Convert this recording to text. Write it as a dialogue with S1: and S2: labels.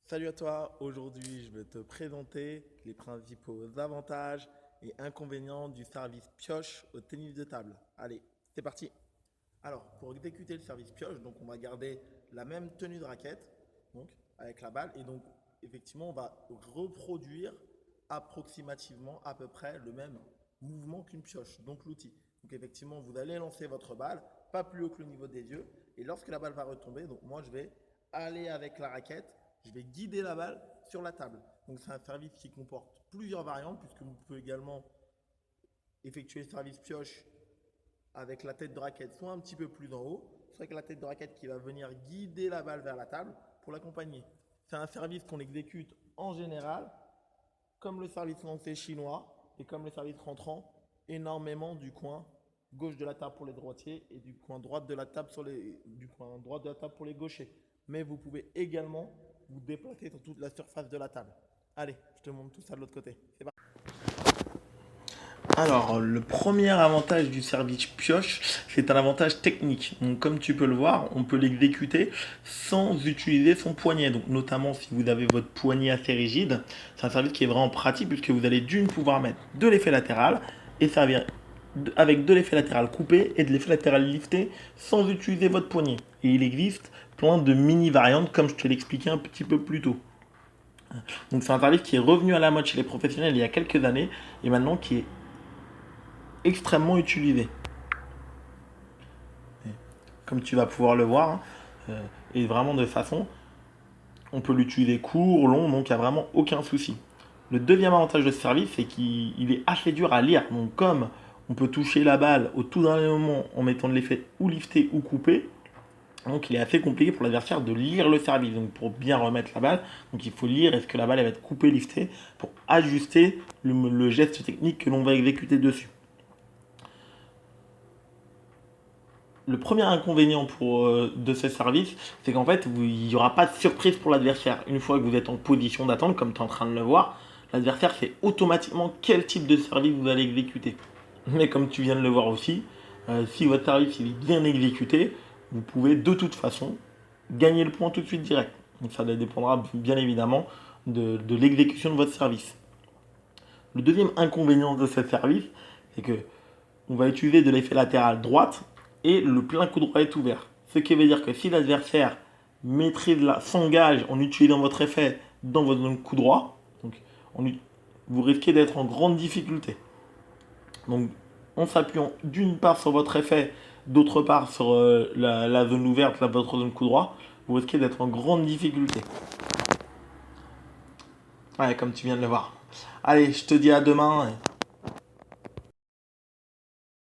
S1: Salut à toi, aujourd'hui je vais te présenter les principaux avantages et inconvénients du service pioche au tennis de table. Allez, c'est parti. Alors, pour exécuter le service pioche, donc on va garder la même tenue de raquette, donc avec la balle, et donc effectivement on va reproduire approximativement à peu près le même mouvement qu'une pioche, donc l'outil. Donc effectivement vous allez lancer votre balle, pas plus haut que le niveau des yeux, et lorsque la balle va retomber, donc moi je vais aller avec la raquette, je vais guider la balle sur la table. Donc c'est un service qui comporte plusieurs variantes, puisque vous pouvez également effectuer le service pioche avec la tête de raquette soit un petit peu plus en haut, soit avec la tête de raquette qui va venir guider la balle vers la table pour l'accompagner. C'est un service qu'on exécute en général, comme le service lancé chinois et comme le service rentrant, énormément du coin gauche de la table pour les droitiers et du coin droite de la table pour les gauchers. Mais vous pouvez également vous déplacer sur toute la surface de la table. Allez, je te montre tout ça de l'autre côté. C'est parti. Alors, le premier avantage du service pioche, c'est un avantage technique. Donc, comme tu peux le voir, on peut l'exécuter sans utiliser son poignet. Donc, notamment si vous avez votre poignet assez rigide, c'est un service qui est vraiment pratique puisque vous allez d'une pouvoir mettre de l'effet latéral et servir avec de l'effet latéral coupé et de l'effet latéral lifté sans utiliser votre poignet. Et il existe plein de mini variantes comme je te l'expliquais un petit peu plus tôt. Donc, c'est un service qui est revenu à la mode chez les professionnels il y a quelques années et maintenant qui est extrêmement utilisé. Comme tu vas pouvoir le voir, hein, et vraiment de façon, on peut l'utiliser court, long, donc il n'y a vraiment aucun souci. Le deuxième avantage de ce service, c'est qu'il est assez dur à lire. Donc comme on peut toucher la balle au tout dernier moment en mettant de l'effet ou lifté ou coupé, donc il est assez compliqué pour l'adversaire de lire le service. Donc pour bien remettre la balle, donc il faut lire est-ce que la balle elle va être coupée, liftée, pour ajuster le geste technique que l'on va exécuter dessus. Le premier inconvénient de ce service, c'est qu'en fait, il n'y aura pas de surprise pour l'adversaire. Une fois que vous êtes en position d'attente, comme tu es en train de le voir, l'adversaire sait automatiquement quel type de service vous allez exécuter. Mais comme tu viens de le voir aussi, si votre service il est bien exécuté, vous pouvez de toute façon gagner le point tout de suite direct. Donc ça dépendra bien évidemment de l'exécution de votre service. Le deuxième inconvénient de ce service, c'est que on va utiliser de l'effet latéral droite et le plein coup droit est ouvert. Ce qui veut dire que si l'adversaire s'engage en utilisant votre effet dans votre zone coup droit, donc vous risquez d'être en grande difficulté. Donc en s'appuyant d'une part sur votre effet, d'autre part sur la zone ouverte, votre zone coup droit, vous risquez d'être en grande difficulté. Ouais, comme tu viens de le voir. Allez, je te dis à demain.